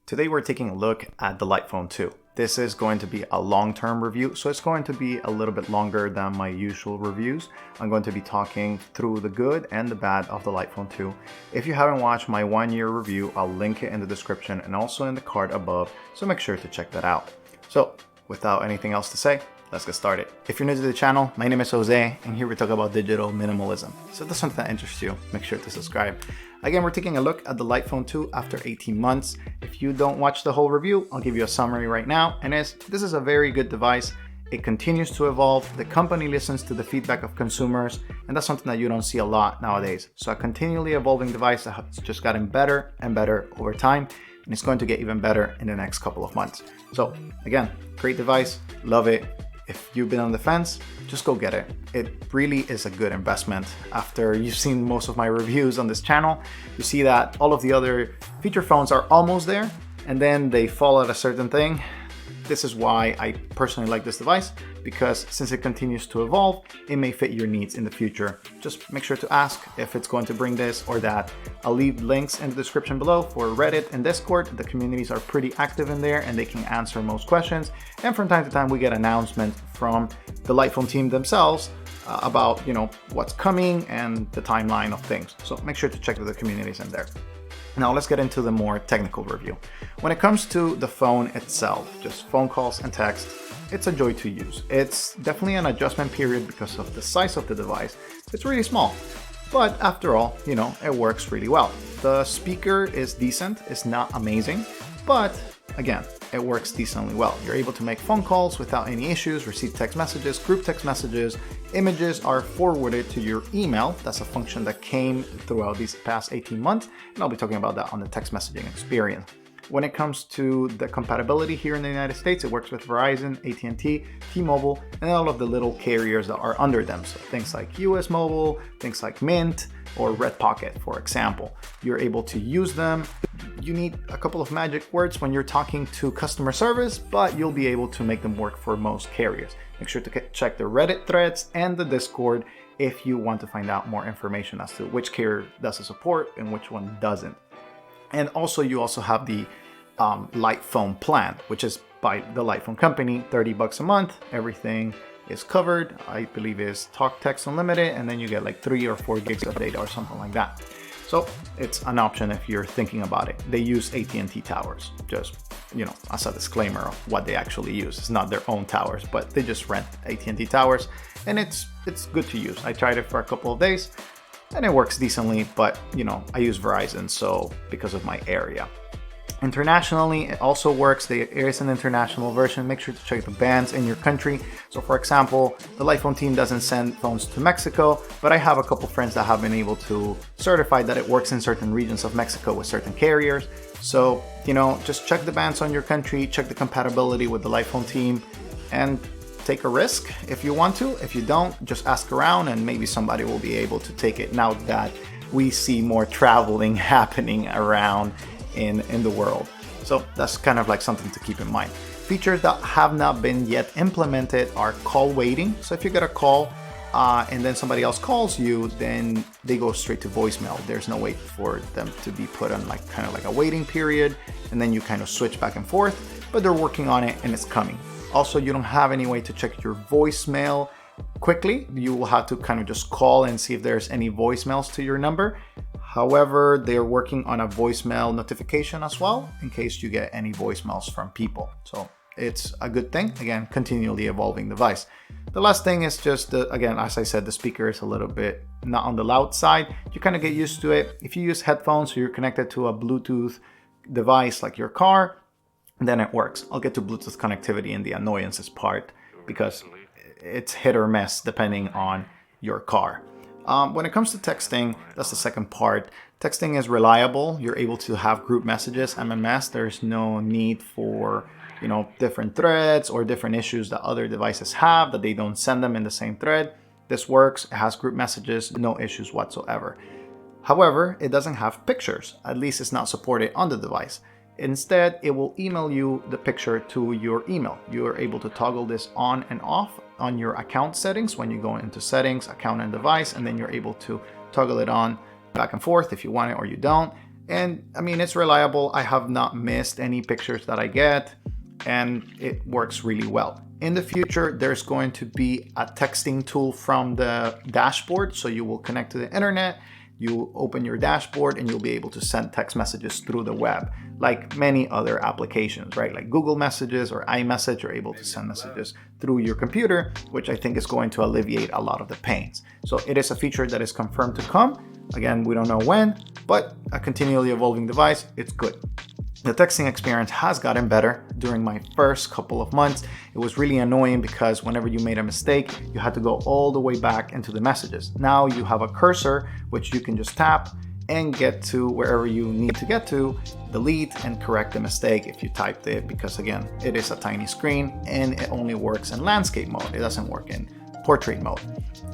Today we're taking a look at the Dumbphone 2. This is going to be a long-term review, so it's going to be a little bit longer than my usual reviews. I'm going to be talking through the good and the bad of the Dumbphone 2. If you haven't watched my 1-year review, I'll link it in the description and also in the card above, so make sure to check that out. So, without anything else to say, let's get started. If you're new to the channel, my name is Jose, and here we talk about digital minimalism. So if that's something that interests you, make sure to subscribe. Again, we're taking a look at the Dumbphone 2 after 18 months. If you don't watch the whole review, I'll give you a summary right now. And this is a very good device. It continues to evolve. The company listens to the feedback of consumers, and that's something that you don't see a lot nowadays. So a continually evolving device that has just gotten better and better over time, and it's going to get even better in the next couple of months. So again, great device, love it. If you've been on the fence, just go get it. It really is a good investment. After you've seen most of my reviews on this channel, you see that all of the other feature phones are almost there, and then they fall at a certain thing. This is why I personally like this device, because since it continues to evolve, it may fit your needs in the future. Just make sure to ask if it's going to bring this or that. I'll leave links in the description below for Reddit and Discord. The communities are pretty active in there and they can answer most questions. And from time to time, we get announcements from the Dumbphone team themselves about, what's coming and the timeline of things. So make sure to check the communities in there. Now let's get into the more technical review. When it comes to the phone itself, just phone calls and text, it's a joy to use. It's definitely an adjustment period because of the size of the device. It's really small, but after all, it works really well. The speaker is decent, it's not amazing, but again, it works decently well. You're able to make phone calls without any issues, receive text messages, group text messages, images are forwarded to your email. That's a function that came throughout these past 18 months, and I'll be talking about that on the text messaging experience. When it comes to the compatibility here in the United States, it works with Verizon, AT&T, T-Mobile, and all of the little carriers that are under them. So things like US Mobile, things like Mint, or Red Pocket, for example. You're able to use them. You need a couple of magic words when you're talking to customer service, but you'll be able to make them work for most carriers. Make sure to check the Reddit threads and the Discord if you want to find out more information as to which carrier does it support and which one doesn't. And also, you also have the Dumbphone plan, which is by the Dumbphone company, $30 a month. Everything is covered. I believe is talk, text unlimited, and then you get like 3 or 4 gigs of data or something like that. So it's an option if you're thinking about it. They use AT&T towers, just as a disclaimer of what they actually use. It's not their own towers, but they just rent AT&T towers, and it's good to use. I tried it for a couple of days, and it works decently, but I use Verizon, so because of my area. Internationally, it also works. There is an international version. Make sure to check the bans in your country. So for example, the Dumbphone team doesn't send phones to Mexico, but I have a couple friends that have been able to certify that it works in certain regions of Mexico with certain carriers. So, just check the bans on your country, check the compatibility with the Dumbphone team, and take a risk if you want to. If you don't, just ask around and maybe somebody will be able to take it now that we see more traveling happening around in the world. So that's kind of like something to keep in mind. Features that have not been yet implemented are call waiting. So if you get a call and then somebody else calls you, then they go straight to voicemail. There's no way for them to be put on kind of like a waiting period, and then you kind of switch back and forth, but they're working on it and it's coming. Also, you don't have any way to check your voicemail quickly. You will have to kind of just call and see if there's any voicemails to your number. However, they're working on a voicemail notification as well in case you get any voicemails from people. So it's a good thing. Again, continually evolving device. The last thing is just, again, as I said, the speaker is a little bit not on the loud side. You kind of get used to it. If you use headphones or you're connected to a Bluetooth device like your car, then it works. I'll get to Bluetooth connectivity in the annoyances part because it's hit or miss depending on your car. When it comes to texting, that's the second part. Texting is reliable. You're able to have group messages, MMS. There's no need for, different threads or different issues that other devices have that they don't send them in the same thread. This works. It has group messages, no issues whatsoever. However, it doesn't have pictures. At least it's not supported on the device. Instead, it will email you the picture to your email. You are able to toggle this on and off on your account settings when you go into settings, account and device, and then you're able to toggle it on back and forth if you want it or you don't. And I mean, it's reliable. I have not missed any pictures that I get, and it works really well. In the future, there's going to be a texting tool from the dashboard. So you will connect to the internet, you open your dashboard, and you'll be able to send text messages through the web, like many other applications, right? Like Google Messages or iMessage, you're able to send messages through your computer, which I think is going to alleviate a lot of the pains. So it is a feature that is confirmed to come. Again, we don't know when, but a continually evolving device, it's good. The texting experience has gotten better during my first couple of months. It was really annoying because whenever you made a mistake, you had to go all the way back into the messages. Now you have a cursor, which you can just tap and get to wherever you need to get to, delete and correct the mistake if you typed it, because again, it is a tiny screen and it only works in landscape mode. It doesn't work in portrait mode.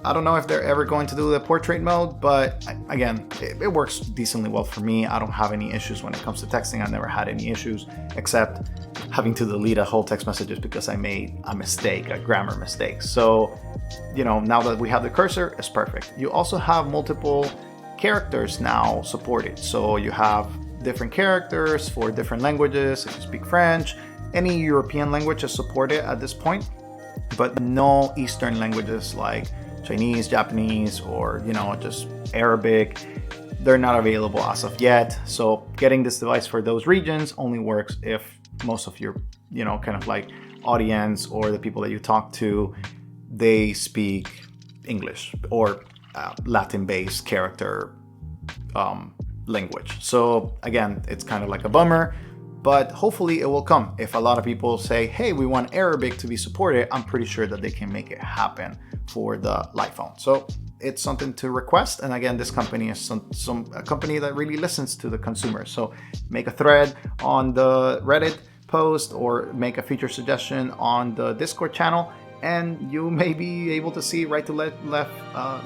I don't know if they're ever going to do the portrait mode, but again, it works decently well for me. I don't have any issues when it comes to texting. I never had any issues except having to delete a whole text messages because I made a mistake, a grammar mistake. So, now that we have the cursor, it's perfect. You also have multiple characters now supported. So you have different characters for different languages. If you speak French, any European language is supported at this point, but no Eastern languages like Chinese, Japanese, or just Arabic. They're not available as of yet. So getting this device for those regions only works if most of your kind of like audience or the people that you talk to, they speak English or Latin-based character language. So again, it's kind of like a bummer, but hopefully it will come. If a lot of people say, hey, we want Arabic to be supported, I'm pretty sure that they can make it happen for the light phone. So it's something to request. And again, this company is a company that really listens to the consumer. So make a thread on the Reddit post or make a feature suggestion on the Discord channel, and you may be able to see right to left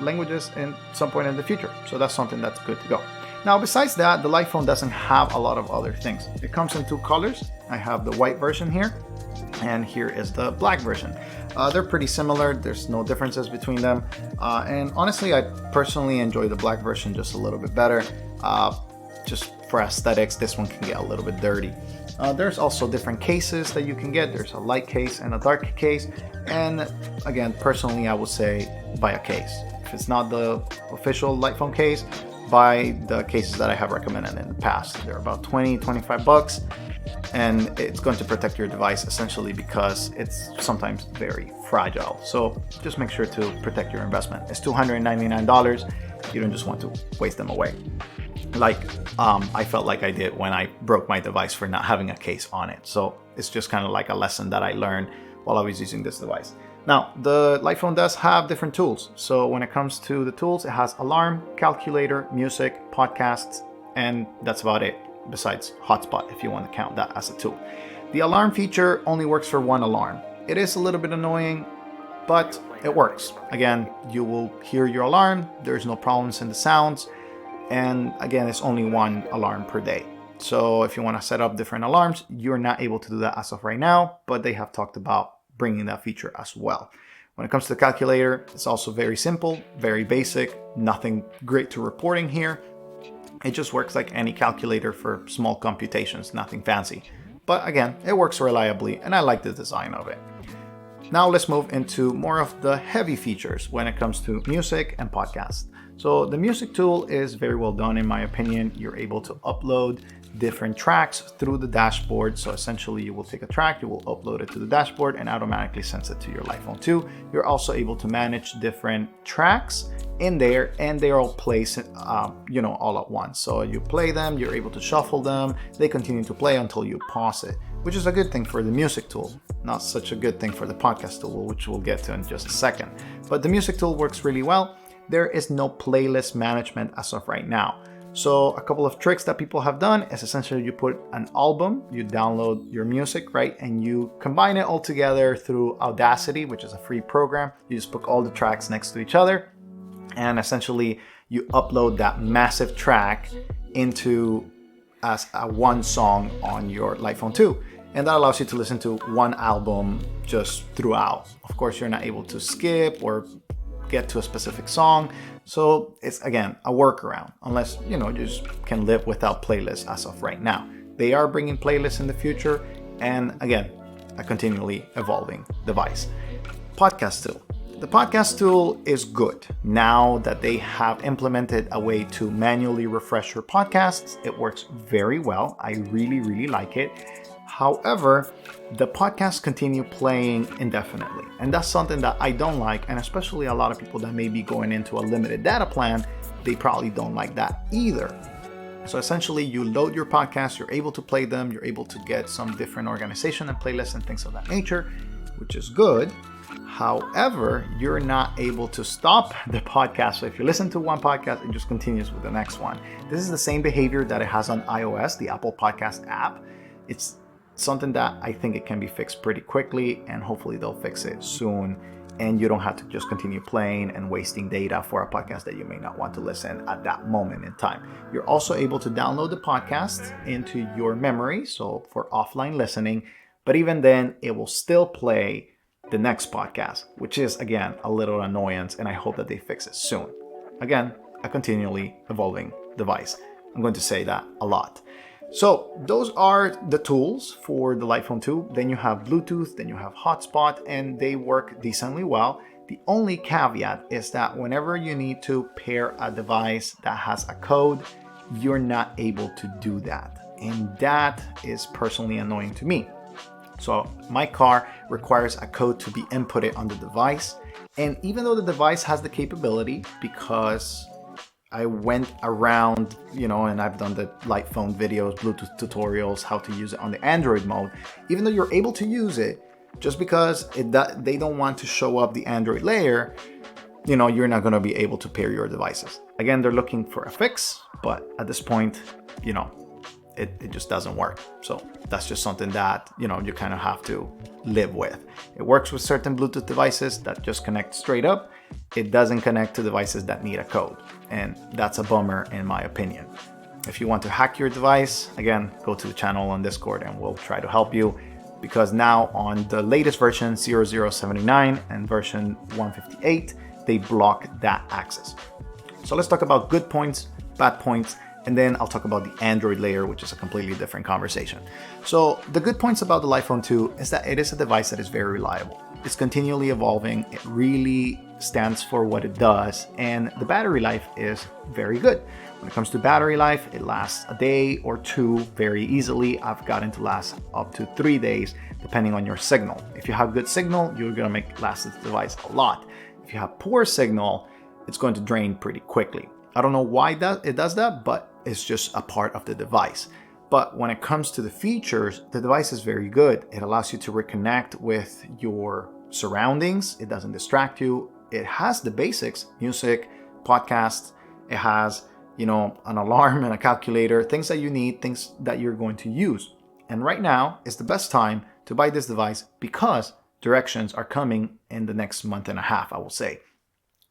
languages in some point in the future. So that's something that's good to go. Now, besides that, the light phone doesn't have a lot of other things. It comes in two colors. I have the white version here, and here is the black version. They're pretty similar. There's no differences between them. And honestly, I personally enjoy the black version just a little bit better. Just for aesthetics, this one can get a little bit dirty. There's also different cases that you can get. There's a light case and a dark case. And again, personally, I would say buy a case. If it's not the official light phone case, buy the cases that I have recommended in the past. They're about 20-25 bucks, and it's going to protect your device essentially because it's sometimes very fragile. So just make sure to protect your investment. It's $299. You don't just want to waste them away, like I felt like I did when I broke my device for not having a case on it. So it's just kind of like a lesson that I learned while I was using this device. Now, the light phone does have different tools. So when it comes to the tools, it has alarm, calculator, music, podcasts, and that's about it, besides hotspot, if you want to count that as a tool. The alarm feature only works for one alarm. It is a little bit annoying, but it works. Again, you will hear your alarm. There's no problems in the sounds. And again, it's only one alarm per day. So if you want to set up different alarms, you're not able to do that as of right now, but they have talked about bringing that feature as well. When it comes to the calculator, it's also very simple, very basic, nothing great to reporting here. It just works like any calculator for small computations, nothing fancy. But again, it works reliably and I like the design of it. Now let's move into more of the heavy features when it comes to music and podcasts. So the music tool is very well done in my opinion. You're able to upload different tracks through the dashboard. So essentially you will take a track, you will upload it to the dashboard and automatically sends it to your light phone 2. You're also able to manage different tracks in there and they're all placed all at once. So you play them, you're able to shuffle them, they continue to play until you pause it, which is a good thing for the music tool. Not such a good thing for the podcast tool, which we'll get to in just a second. But the music tool works really well. There is no playlist management as of right now. So a couple of tricks that people have done is essentially you put an album, you download your music, right? And you combine it all together through Audacity, which is a free program. You just put all the tracks next to each other. And essentially you upload that massive track into as a one song on your light phone 2. And that allows you to listen to one album just throughout. Of course, you're not able to skip or get to a specific song. So it's, again, a workaround, unless, you just can live without playlists as of right now. They are bringing playlists in the future, and again, a continually evolving device. Podcast tool. The podcast tool is good. Now that they have implemented a way to manually refresh your podcasts, it works very well. I really, really like it. However, the podcasts continue playing indefinitely. And that's something that I don't like. And especially a lot of people that may be going into a limited data plan, they probably don't like that either. So essentially, you load your podcast, you're able to play them, you're able to get some different organization and playlists and things of that nature, which is good. However, you're not able to stop the podcast. So if you listen to one podcast, it just continues with the next one. This is the same behavior that it has on iOS, the Apple Podcast app. It's something that I think it can be fixed pretty quickly, and hopefully they'll fix it soon. And you don't have to just continue playing and wasting data for a podcast that you may not want to listen at that moment in time. You're also able to download the podcast into your memory, so for offline listening, but even then, it will still play the next podcast, which is, again, a little annoyance, and I hope that they fix it soon. Again, a continually evolving device. I'm going to say that a lot. So those are the tools for the Lightphone 2. Then you have Bluetooth, then you have hotspot, and they work decently well. The only caveat is that whenever you need to pair a device that has a code, you're not able to do that. And that is personally annoying to me. So my car requires a code to be inputted on the device. And even though the device has the capability, because I went around, and I've done the Lightphone videos, Bluetooth tutorials, how to use it on the Android mode. Even though you're able to use it, just because they don't want to show up the Android layer, you're not going to be able to pair your devices. Again, they're looking for a fix, but at this point, it just doesn't work. So that's just something that, you kind of have to live with. It works with certain Bluetooth devices that just connect straight up. It doesn't connect to devices that need a code. And that's a bummer in my opinion. If you want to hack your device, again, go to the channel on Discord and we'll try to help you, because now on the latest version 0079 and version 158, they block that access. So let's talk about good points, bad points, and then I'll talk about the Android layer, which is a completely different conversation. So the good points about the Lightphone 2 is that it is a device that is very reliable. It's continually evolving. It really stands for what it does. And the battery life is very good. When it comes to battery life, it lasts a day or two very easily. I've gotten to last up to 3 days, depending on your signal. If you have good signal, you're gonna make last this device a lot. If you have poor signal, it's going to drain pretty quickly. I don't know why it does that, but it's just a part of the device. But when it comes to the features, the device is very good. It allows you to reconnect with your surroundings. It doesn't distract you. It has the basics, music, podcasts. It has, an alarm and a calculator, things that you need, things that you're going to use. And right now is the best time to buy this device because directions are coming in the next month and a half, I will say.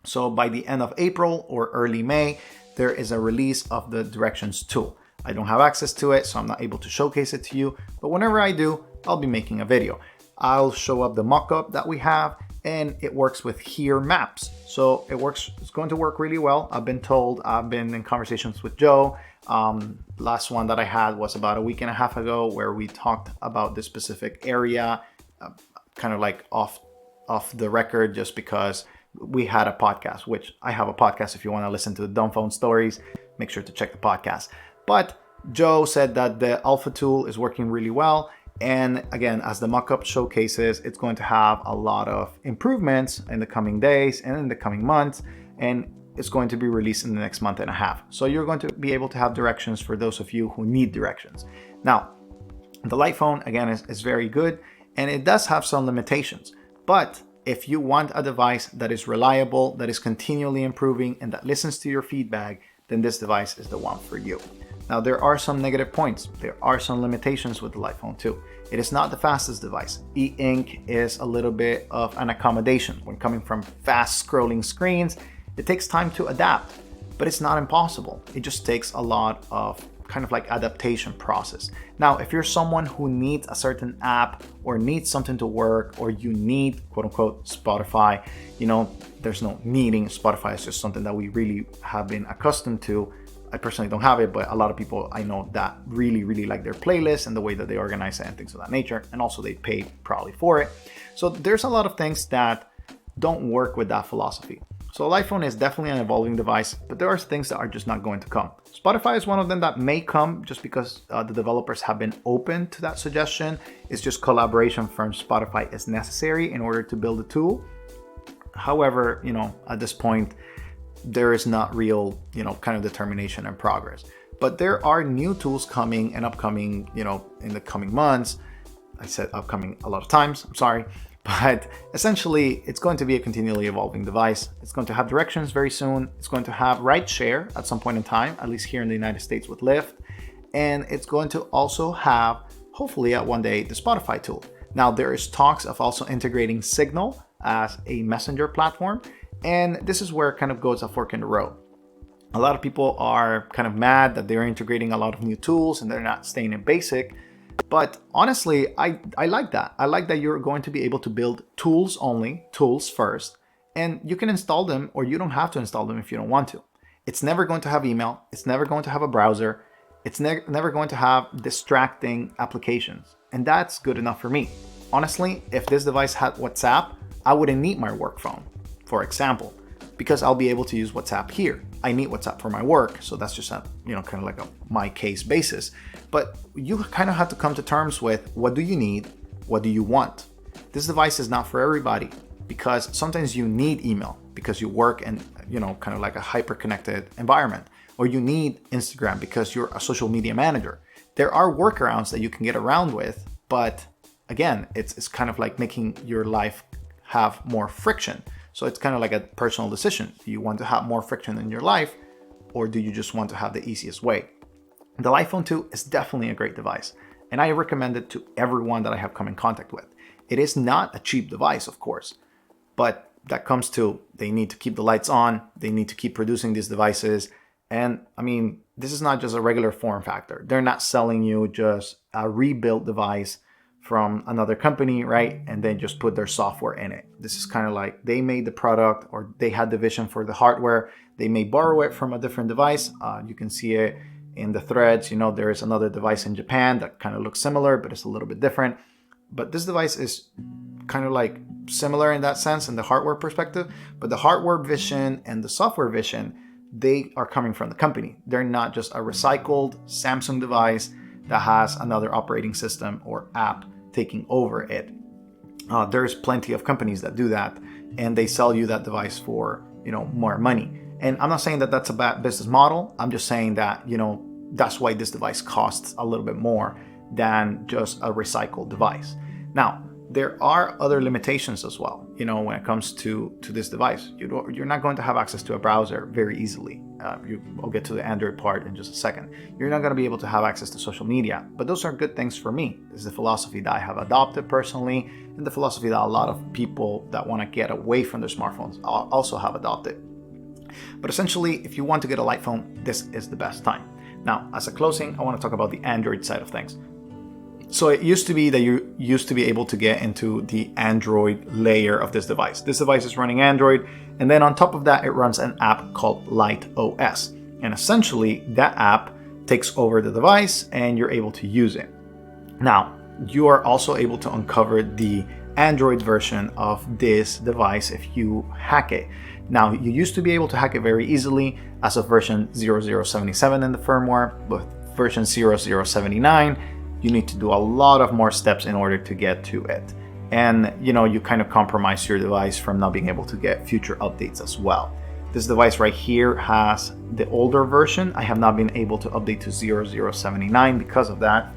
So by the end of April or early May, there is a release of the directions tool. I don't have access to it, so I'm not able to showcase it to you. But whenever I do, I'll be making a video. I'll show up the mock-up that we have, and it works with Here Maps. So it's going to work really well. I've been told, I've been in conversations with Joe. Last one that I had was about a week and a half ago, where we talked about this specific area, kind of like off the record, just because we had a podcast, which I have a podcast. If you want to listen to the Dumbphone stories, make sure to check the podcast. But Joe said that the Alpha tool is working really well. And again, as the mockup showcases, it's going to have a lot of improvements in the coming days and in the coming months. And it's going to be released in the next month and a half. So you're going to be able to have directions for those of you who need directions. Now, the Lightphone, again, is very good. And it does have some limitations. But if you want a device that is reliable, that is continually improving, and that listens to your feedback, then this device is the one for you. Now, there are some negative points. There are some limitations with the Lightphone 2. It is not the fastest device. E-ink is a little bit of an accommodation. When coming from fast scrolling screens, it takes time to adapt, but it's not impossible. It just takes a lot of kind of like adaptation process. Now, if you're someone who needs a certain app or needs something to work, or you need quote unquote Spotify, there's no needing. Spotify is just something that we really have been accustomed to. I personally don't have it, but a lot of people I know that really, really like their playlists and the way that they organize it and things of that nature. And also they pay probably for it. So there's a lot of things that don't work with that philosophy. So a light phone is definitely an evolving device, but there are things that are just not going to come. Spotify is one of them that may come just because the developers have been open to that suggestion. It's just collaboration from Spotify is necessary in order to build a tool. However, at this point, there is not real, kind of determination and progress. But there are new tools coming and upcoming, in the coming months. I said upcoming a lot of times, I'm sorry. But essentially, it's going to be a continually evolving device. It's going to have directions very soon. It's going to have ride share at some point in time, at least here in the United States with Lyft. And it's going to also have, hopefully at one day, the Spotify tool. Now, there is talks of also integrating Signal as a messenger platform. And this is where it kind of goes a fork in the road. A lot of people are kind of mad that they're integrating a lot of new tools and they're not staying in basic. But honestly, I like that. I like that you're going to be able to build tools only, tools first, and you can install them, or you don't have to install them if you don't want to. It's never going to have email. It's never going to have a browser. It's never going to have distracting applications. And that's good enough for me. Honestly, if this device had WhatsApp, I wouldn't need my work phone, for example, because I'll be able to use WhatsApp here. I need WhatsApp for my work, so that's just a, kind of like a my case basis. But you kind of have to come to terms with, what do you need? What do you want? This device is not for everybody, because sometimes you need email because you work in, kind of like a hyper-connected environment, or you need Instagram because you're a social media manager. There are workarounds that you can get around with, but again, it's kind of like making your life have more friction. So it's kind of like a personal decision. Do you want to have more friction in your life, or do you just want to have the easiest way? The iPhone 2 is definitely a great device, and I recommend it to everyone that I have come in contact with. It is not a cheap device, of course, but that comes to, they need to keep the lights on, they need to keep producing these devices. And I mean, this is not just a regular form factor. They're not selling you just a rebuilt device from another company, right? And then just put their software in it. This is kind of like they made the product, or they had the vision for the hardware. They may borrow it from a different device. You can see it in the threads. There is another device in Japan that kind of looks similar, but it's a little bit different. But this device is kind of like similar in that sense in the hardware perspective, but the hardware vision and the software vision, they are coming from the company. They're not just a recycled Samsung device that has another operating system or app taking over it. There's plenty of companies that do that, and they sell you that device for more money. And I'm not saying that that's a bad business model. I'm just saying that that's why this device costs a little bit more than just a recycled device. Now, there are other limitations as well. When it comes to this device, you're not going to have access to a browser very easily. I'll get to the Android part in just a second. You're not going to be able to have access to social media, but those are good things for me. This is the philosophy that I have adopted personally, and the philosophy that a lot of people that want to get away from their smartphones also have adopted. But essentially, if you want to get a light phone, this is the best time. Now, as a closing, I want to talk about the Android side of things. So it used to be that you used to be able to get into the Android layer of this device. This device is running Android, and then on top of that, it runs an app called Light OS. And essentially, that app takes over the device and you're able to use it. Now, you are also able to uncover the Android version of this device if you hack it. Now, you used to be able to hack it very easily as of version 0077 in the firmware. With version 0079, you need to do a lot of more steps in order to get to it. And you kind of compromise your device from not being able to get future updates as well. This device right here has the older version. I have not been able to update to 0079 because of that.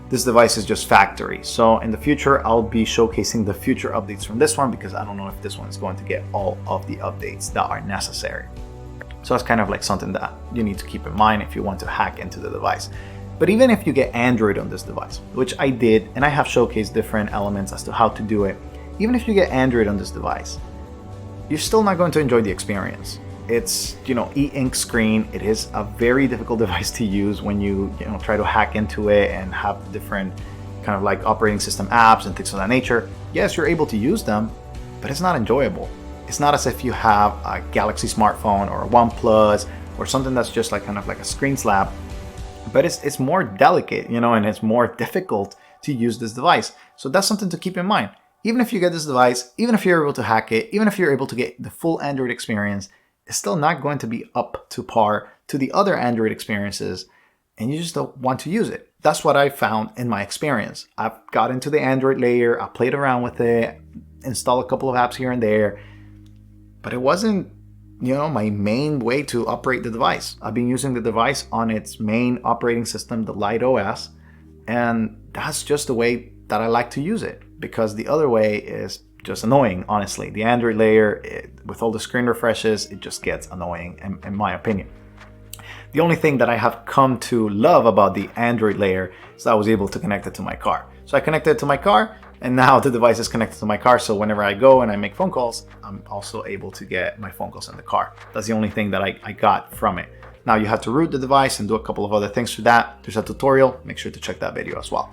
This device is just factory. So in the future, I'll be showcasing the future updates from this one, because I don't know if this one is going to get all of the updates that are necessary. So that's kind of like something that you need to keep in mind if you want to hack into the device. But even if you get Android on this device, which I did, and I have showcased different elements as to how to do it, even if you get Android on this device, you're still not going to enjoy the experience. It's, e-ink screen. It is a very difficult device to use when you try to hack into it and have different kind of like operating system apps and things of that nature. Yes, you're able to use them, but it's not enjoyable. It's not as if you have a Galaxy smartphone or a OnePlus or something that's just like kind of like a screen slap, but it's more delicate, and it's more difficult to use this device. So that's something to keep in mind. Even if you get this device, even if you're able to hack it, even if you're able to get the full Android experience, it's still not going to be up to par to the other Android experiences, and you just don't want to use it. That's what I found in my experience. I've got into the Android layer, I played around with it, installed a couple of apps here and there, but it wasn't, my main way to operate the device. I've been using the device on its main operating system, the Light OS, and that's just the way that I like to use it, because the other way is just annoying, honestly. The Android layer, with all the screen refreshes, it just gets annoying, in my opinion. The only thing that I have come to love about the Android layer is that I was able to connect it to my car. So I connected it to my car, and now the device is connected to my car, so whenever I go and I make phone calls, I'm also able to get my phone calls in the car. That's the only thing that I got from it. Now you have to root the device and do a couple of other things for that. There's a tutorial, make sure to check that video as well.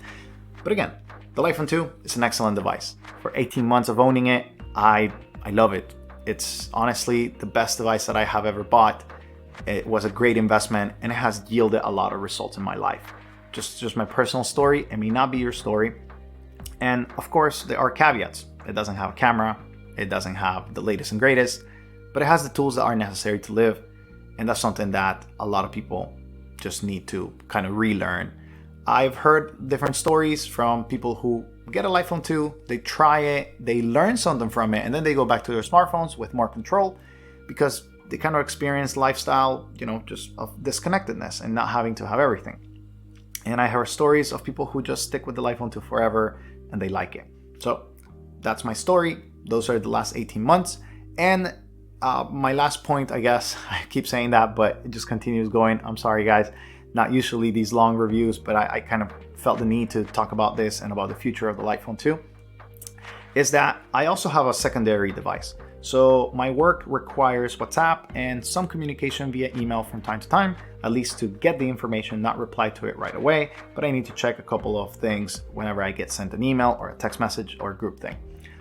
But again, the iPhone 2 is an excellent device. For 18 months of owning it, I love it. It's honestly the best device that I have ever bought. It was a great investment, and it has yielded a lot of results in my life. Just my personal story. It may not be your story. And of course, there are caveats. It doesn't have a camera. It doesn't have the latest and greatest, but it has the tools that are necessary to live. And that's something that a lot of people just need to kind of relearn. I've heard different stories from people who get a iPhone 2, they try it, they learn something from it, and then they go back to their smartphones with more control because they kind of experience lifestyle, just of disconnectedness and not having to have everything. And I heard stories of people who just stick with the iPhone 2 forever and they like it. So that's my story. Those are the last 18 months. And my last point, I guess, I keep saying that, but it just continues going. I'm sorry, guys. Not usually these long reviews, but I kind of felt the need to talk about this and about the future of the iPhone 2, is that I also have a secondary device. So my work requires WhatsApp and some communication via email from time to time, at least to get the information, not reply to it right away, but I need to check a couple of things whenever I get sent an email or a text message or a group thing.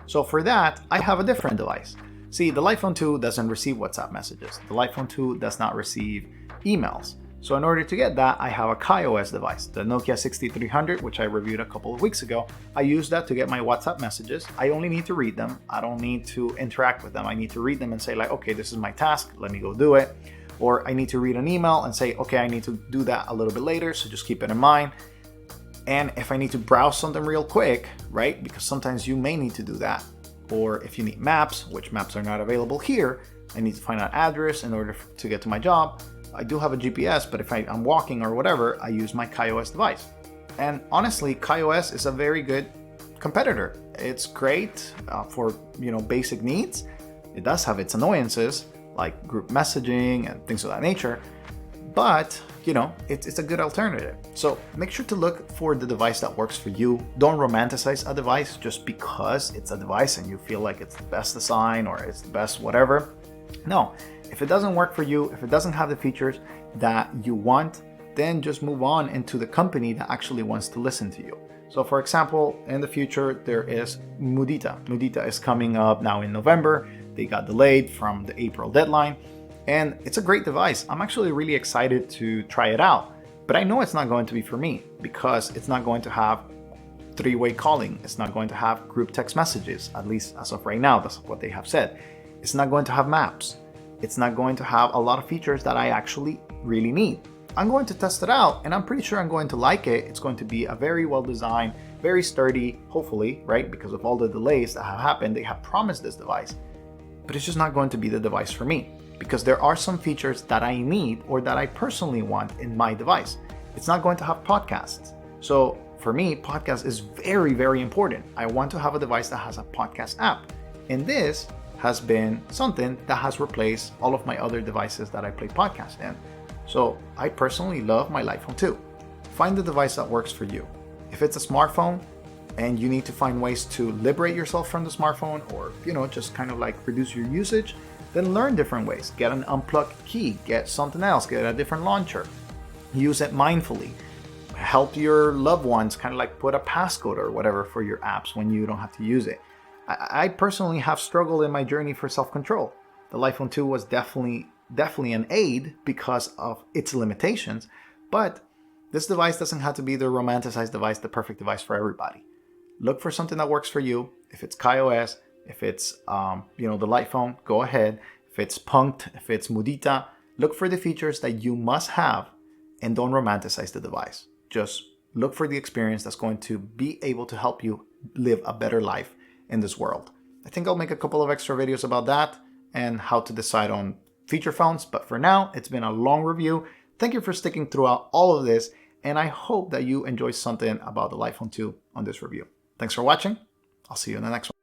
So for that, I have a different device. See, the iPhone 2 doesn't receive WhatsApp messages. The iPhone 2 does not receive emails. So in order to get that, I have a KaiOS device, the Nokia 6300, which I reviewed a couple of weeks ago. I use that to get my WhatsApp messages. I only need to read them. I don't need to interact with them. I need to read them and say like, okay, this is my task. Let me go do it. Or I need to read an email and say, okay, I need to do that a little bit later. So just keep it in mind. And if I need to browse something real quick, right? Because sometimes you may need to do that. Or if you need maps, which maps are not available here, I need to find out address in order to get to my job. I do have a GPS, but if I'm walking or whatever, I use my KaiOS device. And honestly, KaiOS is a very good competitor. It's great for basic needs. It does have its annoyances like group messaging and things of that nature, but it's a good alternative. So make sure to look for the device that works for you. Don't romanticize a device just because it's a device and you feel like it's the best design or it's the best whatever. No. If it doesn't work for you, if it doesn't have the features that you want, then just move on into the company that actually wants to listen to you. So for example, in the future, there is Mudita. Mudita is coming up now in November. They got delayed from the April deadline, and it's a great device. I'm actually really excited to try it out, but I know it's not going to be for me because it's not going to have three-way calling. It's not going to have group text messages, at least as of right now. That's what they have said. It's not going to have maps. It's not going to have a lot of features that I actually really need. I'm going to test it out and I'm pretty sure I'm going to like it. It's going to be a very well designed, very sturdy, hopefully, right? Because of all the delays that have happened, they have promised this device, but it's just not going to be the device for me because there are some features that I need or that I personally want in my device. It's not going to have podcasts. So for me, podcast is very, very important. I want to have a device that has a podcast app. And this has been something that has replaced all of my other devices that I play podcasts in. So I personally love my iPhone 2. Find the device that works for you. If it's a smartphone and you need to find ways to liberate yourself from the smartphone or, just kind of like reduce your usage, then learn different ways. Get an unplugged key, get something else, get a different launcher. Use it mindfully. Help your loved ones kind of like put a passcode or whatever for your apps when you don't have to use it. I personally have struggled in my journey for self-control. The iPhone 2 was definitely an aid because of its limitations, but this device doesn't have to be the romanticized device, the perfect device for everybody. Look for something that works for you. If it's KaiOS, if it's the light phone, go ahead. If it's Punked, if it's Mudita, look for the features that you must have and don't romanticize the device. Just look for the experience that's going to be able to help you live a better life in this world. I think I'll make a couple of extra videos about that and how to decide on feature phones, but for now, it's been a long review. Thank you for sticking throughout all of this, and I hope that you enjoyed something about the iPhone 2 on this review. Thanks for watching. I'll see you in the next one.